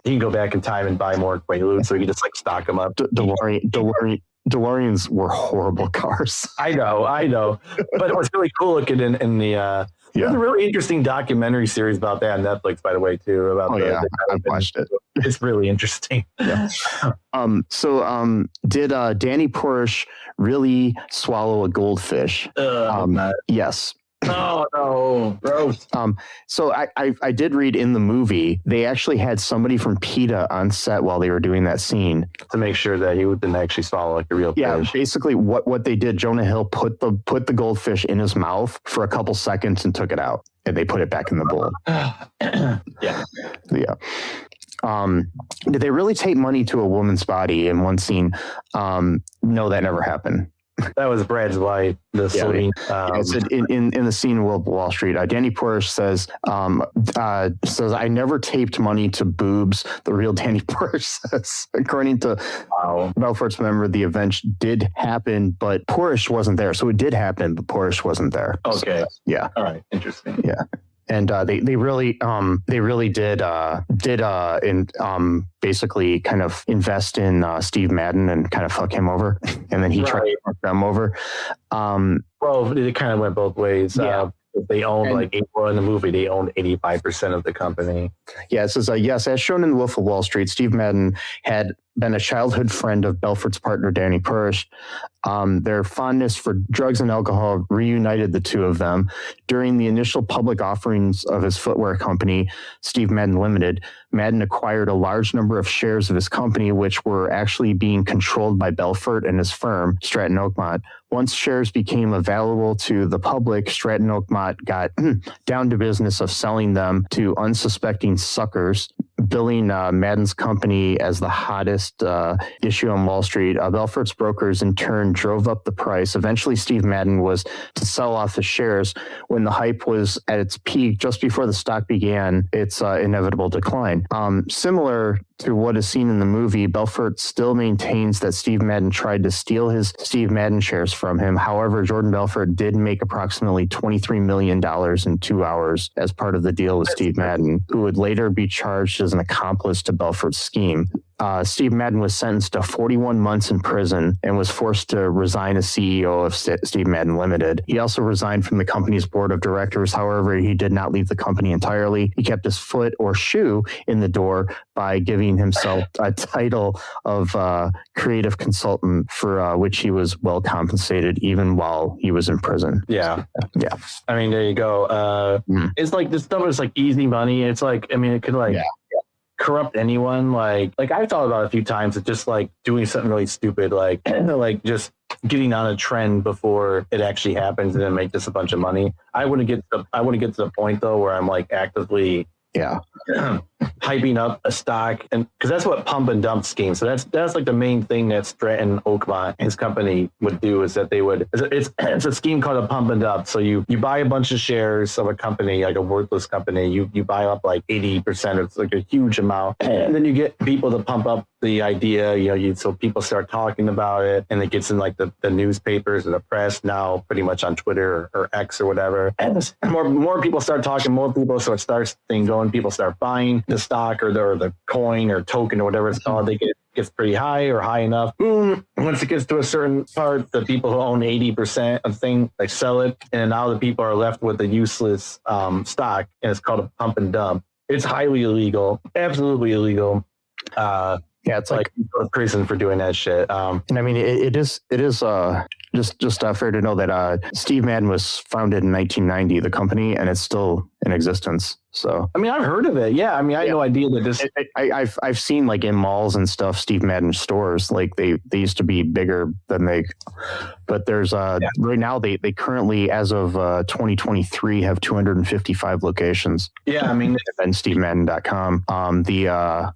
E: He can go back in time and buy more Quaaludes, so he can just like stock them up.
A: DeLoreans were horrible cars.
E: I know. But it was really cool looking in the. There's a really interesting documentary series about that on Netflix, by the way, too.
A: I've watched it.
E: It's really interesting.
A: Yeah. Did Danny Porsche really swallow a goldfish? Yes.
E: Oh no, gross.
A: So I did read in the movie they actually had somebody from PETA on set while they were doing that scene
E: to make sure that he didn't actually swallow like a real fish.
A: Basically what they did, Jonah Hill put the goldfish in his mouth for a couple seconds and took it out, and they put it back in the bowl. Yeah. Did they really take money to a woman's body in one scene? No, that never happened.
E: That was Brad's wife, the Celine.
A: In the scene in Wolf of Wall Street, Danny Porsche says, I never taped money to boobs. The real Danny Porsche says, according to Belfort's member, the event did happen, but Porsche wasn't there. So it did happen, but Porsche wasn't there.
E: Okay.
A: So, yeah.
E: All right. Interesting.
A: Yeah. And they really did basically kind of invest in Steve Madden and kind of fuck him over, and then he tried to fuck them over.
E: Well, it kind of went both ways.
A: Yeah.
E: They owned in the movie, they owned 85% of the company.
A: Yeah, it says, yes, as shown in The Wolf of Wall Street, Steve Madden had been a childhood friend of Belfort's partner, Danny Porsche. Their fondness for drugs and alcohol reunited the two of them. During the initial public offerings of his footwear company, Steve Madden Limited, Madden acquired a large number of shares of his company, which were actually being controlled by Belfort and his firm, Stratton Oakmont. Once shares became available to the public, Stratton Oakmont got down to business of selling them to unsuspecting suckers, billing Madden's company as the hottest issue on Wall Street. Belfort's brokers in turn drove up the price. Eventually, Steve Madden was to sell off the shares when the hype was at its peak just before the stock began its inevitable decline. Similar to what is seen in the movie, Belfort still maintains that Steve Madden tried to steal his Steve Madden shares from him. However, Jordan Belfort did make approximately $23 million in 2 hours as part of the deal with Steve Madden, who would later be charged as an accomplice to Belfort's scheme. Steve Madden was sentenced to 41 months in prison and was forced to resign as CEO of Steve Madden Limited. He also resigned from the company's board of directors. However, he did not leave the company entirely. He kept his foot or shoe in the door by giving himself a title of creative consultant, for which he was well compensated even while he was in prison.
E: Yeah.
A: Yeah.
E: I mean, there you go. It's like this stuff is like easy money. It's like, I mean, it could corrupt anyone. Like I've thought about it a few times. It's just like doing something really stupid, like just getting on a trend before it actually happens and then make just a bunch of money. I wouldn't get to the point though where I'm like actively hyping up a stock, and because that's what pump and dump scheme. So that's like the main thing that Stratton Oakmont, his company, would do, is that they would, it's a scheme called a pump and dump. So you buy a bunch of shares of a company, like a worthless company, you buy up like 80%, it's like a huge amount, and then you get people to pump up the idea, so people start talking about it, and it gets in like the newspapers and the press, now pretty much on Twitter or X or whatever, and more people start talking, more people, so it starts thing going, people start buying the stock or the coin or token or whatever it's called. They gets pretty high or high enough. Boom. Once it gets to a certain part, the people who own 80% of the thing, they sell it, and now the people are left with a useless stock, and it's called a pump and dump. It's highly illegal, absolutely illegal. It's like prison for doing that shit.
A: And I mean, it is just fair to know that Steve Madden was founded in 1990, the company, and it's still in existence. So
E: I mean, I've heard of it. Yeah, I mean, I had no idea that this.
A: I've seen like in malls and stuff, Steve Madden stores. Like they used to be bigger than but there's right now they currently, as of 2023, have 255 locations.
E: Yeah, I mean,
A: and SteveMadden.com. The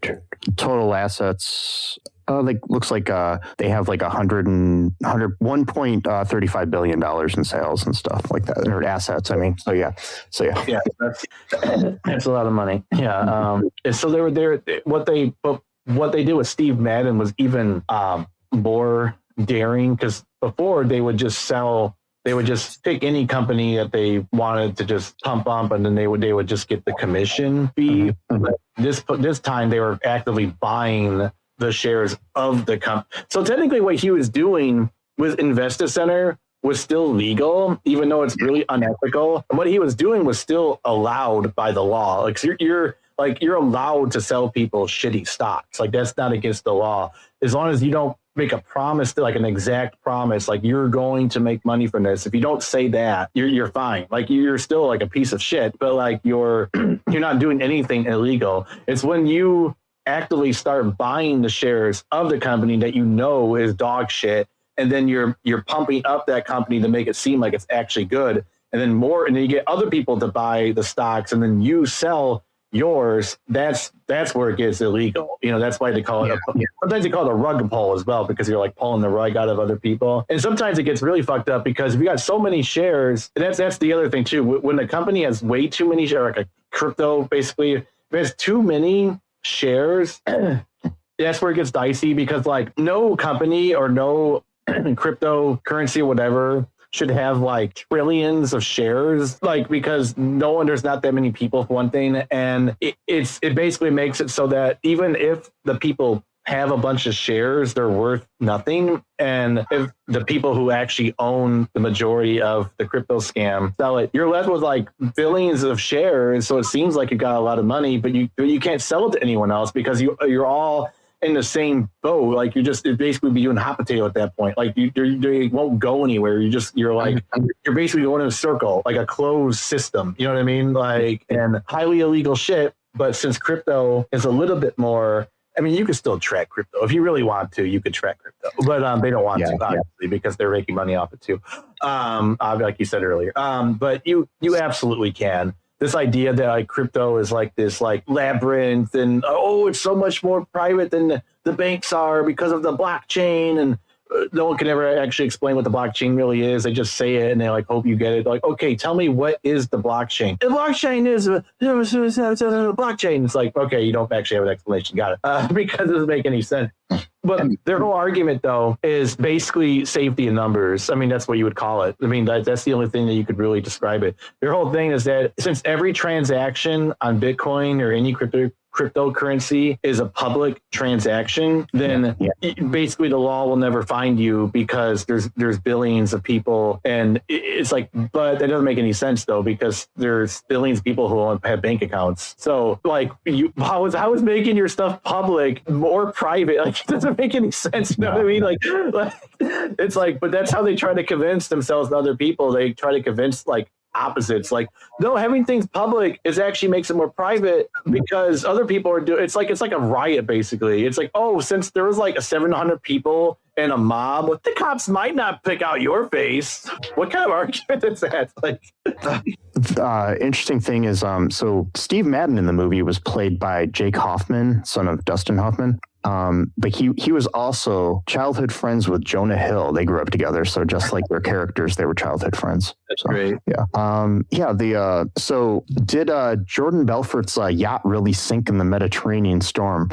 A: total assets. Looks like they have like $1.35 billion in sales and stuff like that, or assets. I mean, so yeah,
E: that's a lot of money. Yeah. So they were there. What they did with Steve Madden was even more daring, because before they would just pick any company that they wanted to just pump up, and then they would just get the commission fee. But this time they were actively buying the shares of the company. So technically what he was doing with Investor Center was still legal, even though it's really unethical. And what he was doing was still allowed by the law. Like you're allowed to sell people shitty stocks. Like that's not against the law, as long as you don't make a promise, like an exact promise, like you're going to make money from this. If you don't say that, you're fine. Like you're still like a piece of shit, but like you're not doing anything illegal. It's when you actively start buying the shares of the company that you know is dog shit, and then you're pumping up that company to make it seem like it's actually good, and then you get other people to buy the stocks, and then you sell yours. That's where it gets illegal. That's why they call it sometimes they call it a rug pull as well, because you're like pulling the rug out of other people. And sometimes it gets really fucked up because if you got so many shares, and that's the other thing too, when the company has way too many shares, like a crypto, basically, if it has too many shares, that's where it gets dicey, because like no company or no cryptocurrency or whatever should have like trillions of shares, like, because there's not that many people for one thing, and it basically makes it so that even if the people have a bunch of shares, they're worth nothing, and if the people who actually own the majority of the crypto scam sell it, you're left with like billions of shares, so it seems like you got a lot of money, but you can't sell it to anyone else because you're all in the same boat. Like it basically be doing hot potato at that point. Like you won't go anywhere. You're basically going in a circle, like a closed system. You know what I mean? Like, and highly illegal shit. But since crypto is a little bit more, I mean, you can still track crypto if you really want to. You could track crypto, but they don't want to, obviously, because they're making money off it too. Like you said earlier. But you absolutely can. This idea that like crypto is like this like labyrinth, and it's so much more private than the banks are because of the blockchain, and no one can ever actually explain what the blockchain really is. They just say it and they like hope you get it. Like, okay, tell me, what is the blockchain? The blockchain is a blockchain. It's like, okay, you don't actually have an explanation. Got it. Because it doesn't make any sense. But their whole argument, though, is basically safety in numbers. I mean, that's what you would call it. I mean, that's the only thing that you could really describe it. Their whole thing is that since every transaction on Bitcoin or any cryptocurrency is a public transaction, then basically the law will never find you, because there's billions of people, and it's like, but that doesn't make any sense though, because there's billions of people who have bank accounts. So like, how is making your stuff public more private? Like, it doesn't make any sense. You know what I mean? Like it's like, but that's how they try to convince themselves and other people. They try to convince like opposites, like, no, having things public actually makes it more private, because other people are doing it's like a riot basically. It's like, since there was like 700 people in a mob, the cops might not pick out your face. What kind of argument is that? Like,
A: interesting thing is, so Steve Madden in the movie was played by Jake Hoffman, son of Dustin Hoffman. But he was also childhood friends with Jonah Hill. They grew up together, so just like their characters, they were childhood friends.
E: That's great.
A: Yeah. So did Jordan Belfort's yacht really sink in the Mediterranean storm?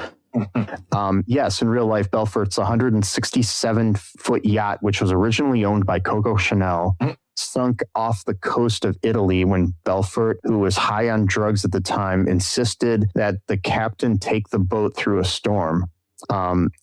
A: Yes, in real life, Belfort's 167-foot yacht, which was originally owned by Coco Chanel, sunk off the coast of Italy when Belfort, who was high on drugs at the time, insisted that the captain take the boat through a storm.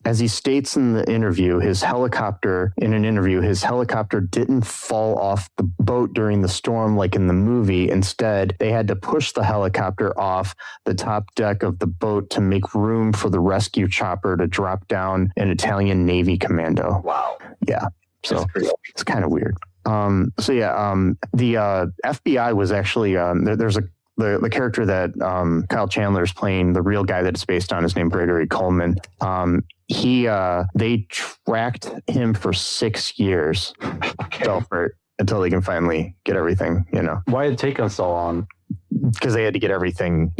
A: As he states in the interview, his helicopter didn't fall off the boat during the storm like in the movie. Instead, they had to push the helicopter off the top deck of the boat to make room for the rescue chopper to drop down an Italian Navy commando.
E: Wow.
A: Yeah. So it's kind of weird. The FBI was actually, there's the character that Kyle Chandler is playing, the real guy that it's based on, is named Gregory Coleman. They tracked him for 6 years, Belfort, until they can finally get everything,
E: Why did it take them so long?
A: Because they had to get everything,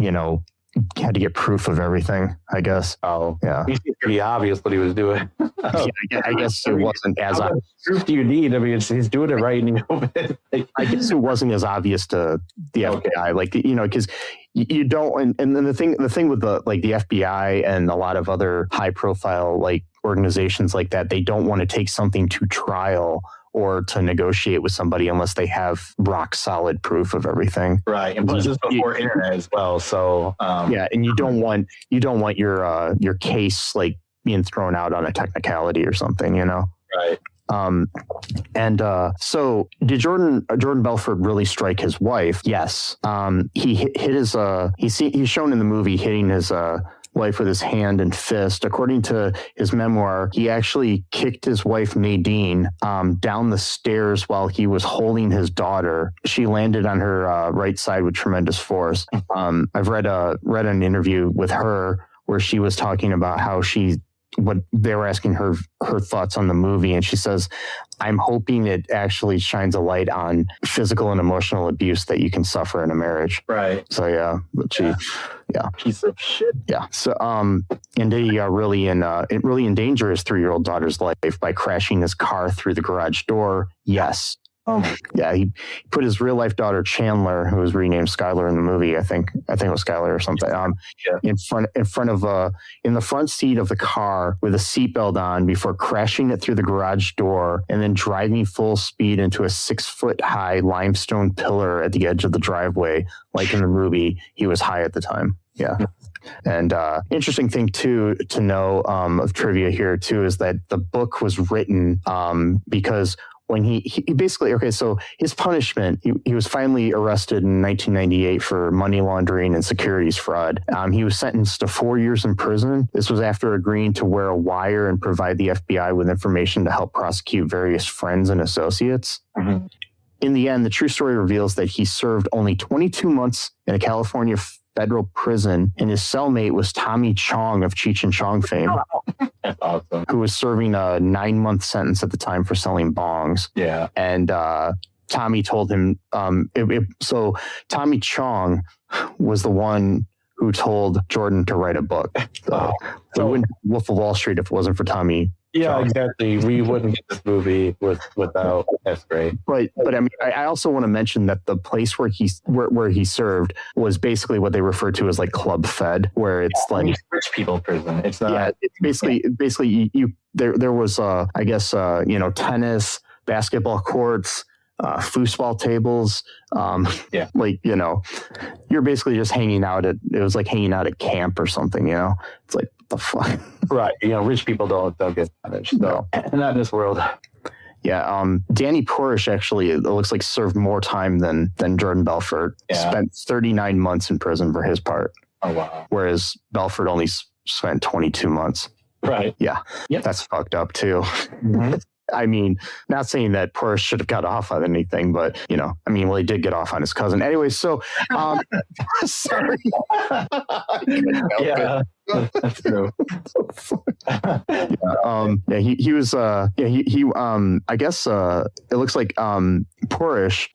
A: had to get proof of everything, I guess.
E: Oh,
A: yeah.
E: It's pretty obvious what he was doing.
A: I guess it wasn't as obvious.
E: Proof do you need? I mean, he's doing it right, and you know it.
A: I guess it wasn't as obvious to the FBI, because you don't. And then the thing with the FBI and a lot of other high profile organizations like that, they don't want to take something to trial or to negotiate with somebody unless they have rock solid proof of everything.
E: Right. And plus, this is before internet as well. So
A: and you don't want your case being thrown out on a technicality or something,
E: Right.
A: So did Jordan Belfort really strike his wife? Yes. He hit his he's shown in the movie hitting his wife with his hand and fist. According to his memoir, he actually kicked his wife Nadine down the stairs while he was holding his daughter. She landed on her right side with tremendous force. I've read an interview with her where she was talking about how what they were asking her thoughts on the movie, and she says, I'm hoping it actually shines a light on physical and emotional abuse that you can suffer in a marriage.
E: Right.
A: So yeah, but she
E: piece of shit.
A: Yeah. So and he really endanger his 3-year-old daughter's life by crashing his car through the garage door. Yes. Yeah, he put his real life daughter Chandler, who was renamed Skylar in the movie. I think it was Skylar or something. In the front seat of the car with a seatbelt on before crashing it through the garage door and then driving full speed into a 6-foot-high limestone pillar at the edge of the driveway, like in the movie. He was high at the time. Yeah. And interesting thing too to know of trivia here too is that the book was written because when he basically, so his punishment, he was finally arrested in 1998 for money laundering and securities fraud. He was sentenced to 4 years in prison. This was after agreeing to wear a wire and provide the FBI with information to help prosecute various friends and associates. Mm-hmm. In the end, the true story reveals that he served only 22 months in a California federal prison, and his cellmate was Tommy Chong of Cheech and Chong fame.
E: That's awesome.
A: Who was serving a 9-month sentence at the time for selling bongs.
E: Yeah.
A: And Tommy told him, so Tommy Chong was the one who told Jordan to write a book. So we wouldn't have Wolf of Wall Street if it wasn't for Tommy.
E: Yeah, exactly. We wouldn't get this movie without. That's great.
A: But I mean, I also want to mention that the place where he served was basically what they refer to as like Club Fed, where it's like
E: rich people prison. It's not.
A: Yeah, it's basically there was I guess tennis, basketball courts, foosball tables. Like you're basically just hanging out it was like hanging out at camp or something. It's like what the fuck.
E: Right. Rich people don't get punished. So not in this world.
A: Yeah. Danny Porish actually, it looks like served more time than Jordan Belfort.
E: Yeah.
A: Spent 39 months in prison for his part.
E: Oh, wow.
A: Whereas Belfort only spent 22 months.
E: Right.
A: Yeah.
E: Yep.
A: That's fucked up too.
E: Mm-hmm.
A: I mean, not saying that Porish should have got off on anything, but he did get off on his cousin. Anyway, so sorry.
E: Yeah, that's true.
A: He was I guess it looks like Porish,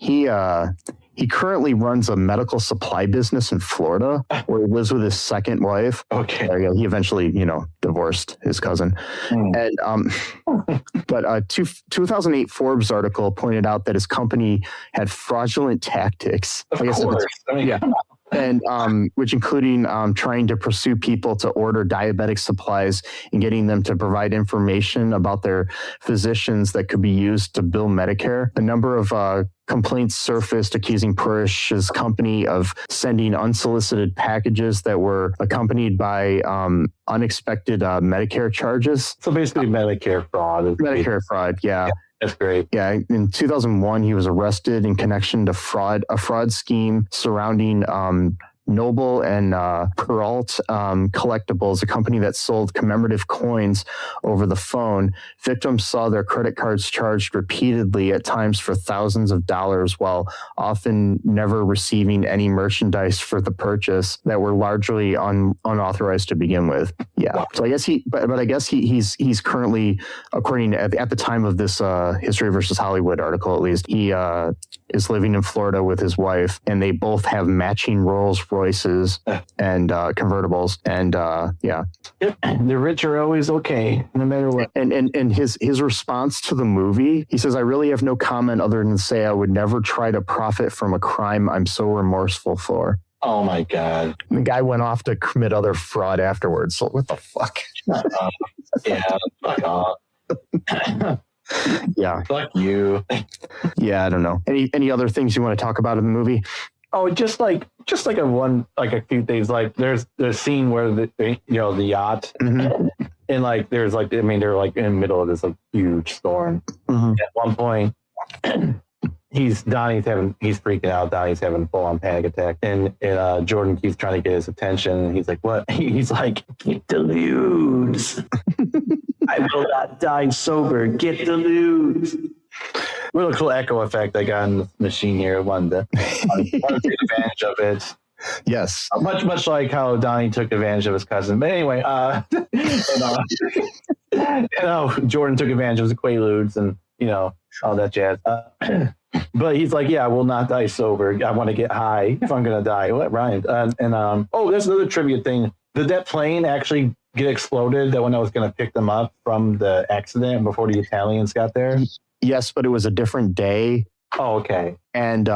A: he currently runs a medical supply business in Florida where he lives with his second wife.
E: Okay.
A: He eventually, divorced his cousin. And but a 2008 Forbes article pointed out that his company had fraudulent tactics.
E: Of course.
A: And which including trying to pursue people to order diabetic supplies and getting them to provide information about their physicians that could be used to bill Medicare. A number of complaints surfaced accusing Porish's company of sending unsolicited packages that were accompanied by unexpected Medicare charges.
E: So basically Medicare fraud.
A: Medicare fraud, yeah.
E: That's great.
A: Yeah, in 2001, he was arrested in connection to a fraud scheme surrounding Noble and Peralt Collectibles, a company that sold commemorative coins over the phone. Victims saw their credit cards charged repeatedly, at times for thousands of dollars, while often never receiving any merchandise for the purchase that were largely unauthorized to begin with. Yeah. Wow. So I guess he's currently, according to, at the time of this History versus Hollywood article, at least, he is living in Florida with his wife, and they both have matching Rolls Royces and convertibles, and
E: the rich are always okay, no matter what.
A: And his response to the movie, he says, "I really have no comment other than to say I would never try to profit from a crime I'm so remorseful for."
E: Oh my God!
A: The guy went off to commit other fraud afterwards. So what the fuck?
E: Yeah, fuck off.
A: Yeah,
E: fuck you.
A: Yeah, I don't know. Any other things you want to talk about in the movie?
E: Oh, just like a few things. Like there's the scene where the yacht,
A: mm-hmm.
E: and like there's they're like in the middle of this huge storm.
A: Mm-hmm.
E: At one point, he's freaking out. Donnie's having a full-on panic attack, and Jordan keeps trying to get his attention. And he's like, "What?" He's like, "Get the ludes. I will not die sober. Get the ludes." Really cool echo effect I got in the machine here. I wanted to take advantage of it.
A: Yes.
E: Much like how Donnie took advantage of his cousin. But anyway, Jordan took advantage of the Quaaludes and, all that jazz. But he's like, yeah, I will not die sober. I want to get high if I'm going to die. Well, that rhymed. There's another trivia thing. Did that plane actually get exploded when I was going to pick them up from the accident before the Italians got there?
A: Yes, but it was a different day.
E: Oh, okay.
A: And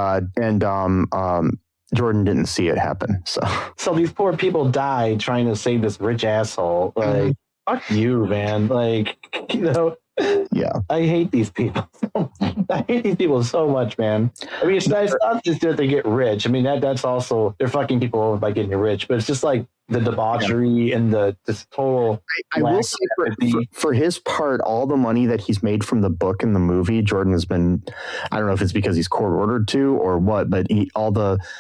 A: Jordan didn't see it happen. So
E: these poor people died trying to save this rich asshole. Like, fuck you, man. Like, yeah. I hate these people. I hate these people so much, man. I mean, it's nice not just that they get rich. I mean, that's also, they're fucking people over by getting rich, but it's just like the debauchery and this total.
A: I will say for his part, all the money that he's made from the book and the movie, Jordan has been, I don't know if it's because he's court ordered to or what, but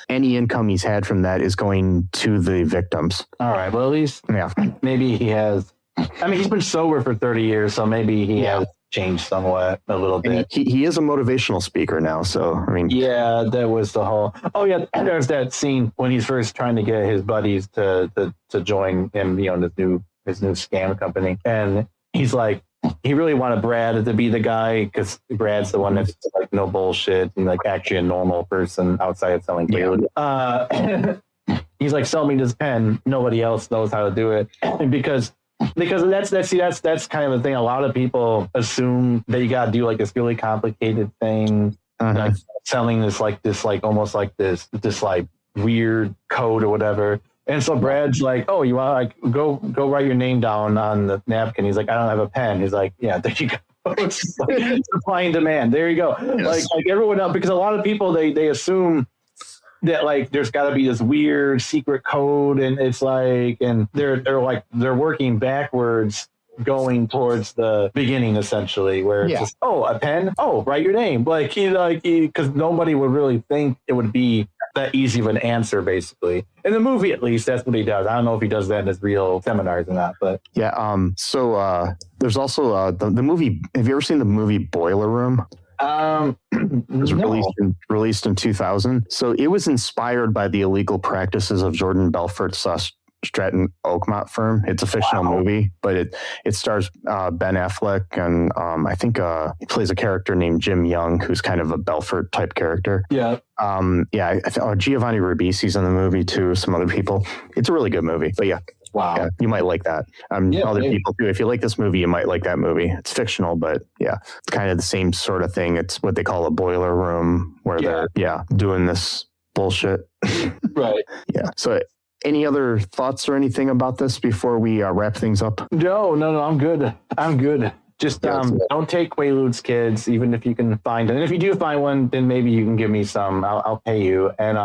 A: any income he's had from that is going to the victims.
E: All right. Well, at least maybe he has. I mean, he's been sober for 30 years, so maybe he has changed somewhat a little bit.
A: He is a motivational speaker now, so I mean,
E: yeah, that was the whole. Oh yeah, there's that scene when he's first trying to get his buddies to join him, his new scam company, and he's like, he really wanted Brad to be the guy because Brad's the one that's like no bullshit and like actually a normal person outside of selling food. He's like, sell me this pen. Nobody else knows how to do it, and because that's kind of the thing. A lot of people assume that you got to do like this really complicated thing, like selling this almost like this like weird code or whatever. And so Brad's like, "Oh, you want to go write your name down on the napkin?" He's like, "I don't have a pen." He's like, "Yeah, there you go." It's supply and demand. There you go. Yes. Like everyone else, because a lot of people they assume that like there's got to be this weird secret code, and it's like, and they're working backwards, going towards the beginning essentially, where it's just a pen, write your name, because nobody would really think it would be that easy of an answer. Basically, in the movie, at least, that's what he does. I don't know if he does that in his real seminars or not, but
A: So there's also the movie. Have you ever seen the movie Boiler Room? It was released in 2000. So it was inspired by the illegal practices of Jordan Belfort's Stratton Oakmont firm. It's a fictional movie, but it stars Ben Affleck, and I think he plays a character named Jim Young, who's kind of a Belfort type character.
E: Yeah.
A: Giovanni Ribisi's in the movie too. Some other people. It's a really good movie. But yeah, you might like that. Other people too. If you like this movie, you might like that movie. It's fictional, but it's kind of the same sort of thing. It's what they call a boiler room, where they're doing this bullshit.
E: Right.
A: Yeah. So any other thoughts or anything about this before we wrap things up?
E: No, I'm good. Just don't take Quaaludes, kids, even if you can find it. And if you do find one, then maybe you can give me some. I'll pay you. And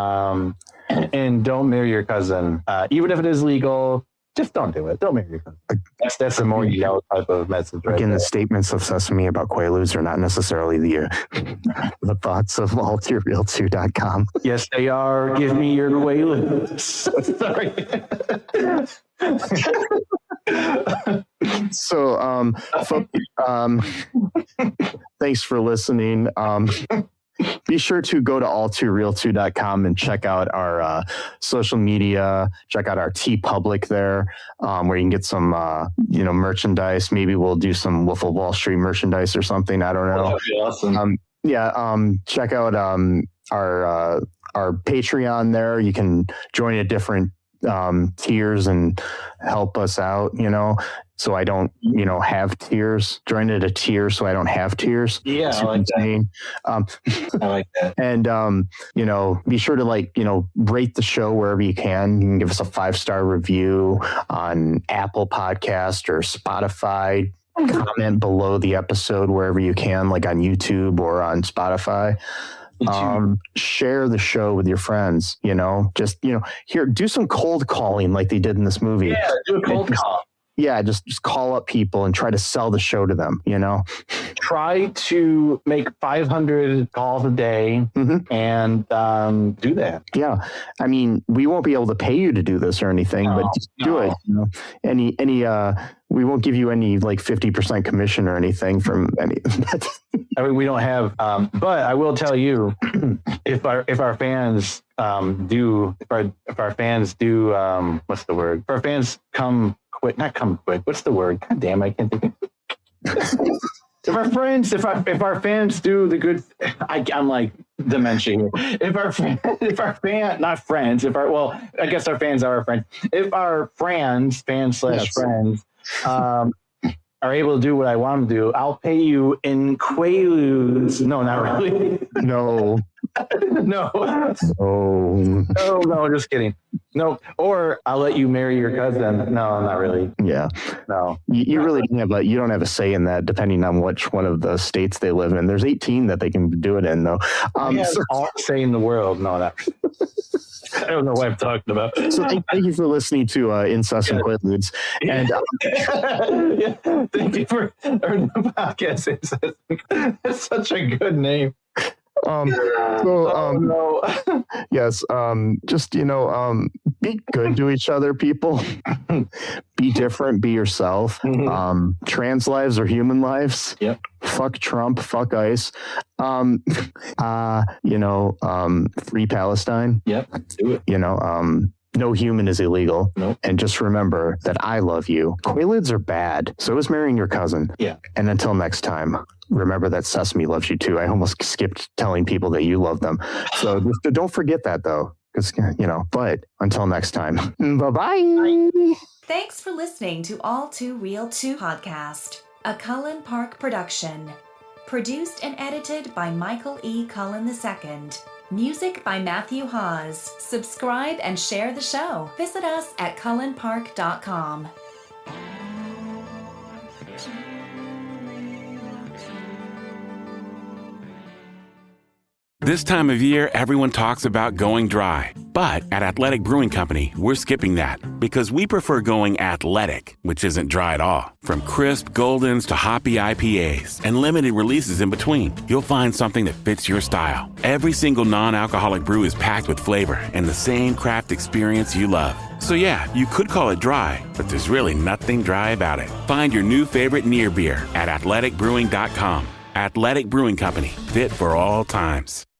E: don't marry your cousin, even if it is legal. Just don't do it. Don't marry your cousin. That's a more type of message, right?
A: Again, the statements of Sesame about Quaaludes are not necessarily the thoughts of All2ReelToo.com.
E: Yes, they are. Give me your Quaaludes. Sorry.
A: So, thanks for listening. Be sure to go to All2ReelToo.com and check out our social media. Check out our TeePublic there, where you can get some, merchandise. Maybe we'll do some Wolf of Wall Street merchandise or something. I don't know.
E: That'd be awesome.
A: Check out our Patreon there. You can join at different tiers and help us out. So I don't, have tears. Join at a tier so I don't have tears.
E: Yeah, I like that. I like that.
A: And, be sure to rate the show wherever you can. You can give us a 5-star review on Apple Podcast or Spotify. Comment below the episode wherever you can, like on YouTube or on Spotify. Share the show with your friends, do some cold calling like they did in this movie.
E: Yeah, do a cold call.
A: Yeah, just call up people and try to sell the show to them,
E: try to make 500 calls a day and do that.
A: Yeah. I mean, we won't be able to pay you to do this or anything, but just do it. You know? We won't give you any like 50% commission or anything from any.
E: I mean, we don't have, but I will tell you, if our fans do, what's the word? If our fans come quick, not come quick. What's the word? God damn, I can't think of it. If our fans do the good, I'm like dementia here. If our fans, I guess our fans are our friends. If our fans are able to do what I want them to do, I'll pay you in Quaaludes. No, not really.
A: No.
E: No.
A: Oh.
E: No, just kidding. No, or I'll let you marry your cousin. No, not really.
A: Yeah.
E: No.
A: You really don't have a say in that, depending on which one of the states they live in. There's 18 that they can do it in, though.
E: All say in the world. No, that. I don't know what I'm talking about.
A: So thank you for listening to Incest and Quaaludes. And
E: thank you for the podcast. It's such a good name.
A: Yes. Just, be good to each other, people. Be different, be yourself. Trans lives are human lives.
E: Yep.
A: Fuck Trump, fuck ICE. Free Palestine.
E: Yep. Do it.
A: No human is illegal.
E: Nope.
A: And just remember that I love you. Quaaludes are bad. So is marrying your cousin.
E: Yeah.
A: And until next time, remember that Sesame loves you too. I almost skipped telling people that you love them. So just don't forget that though. Because, but until next time, bye-bye.
F: Thanks for listening to All2ReelToo podcast, a Cullen Park production. Produced and edited by Michael E. Cullen II. Music by Matthew Hawes. Subscribe and share the show. Visit us at cullenpark.com.
G: This time of year, everyone talks about going dry. But at Athletic Brewing Company, we're skipping that because we prefer going athletic, which isn't dry at all. From crisp Goldens to hoppy IPAs and limited releases in between, you'll find something that fits your style. Every single non-alcoholic brew is packed with flavor and the same craft experience you love. So yeah, you could call it dry, but there's really nothing dry about it. Find your new favorite near beer at athleticbrewing.com. Athletic Brewing Company, fit for all times.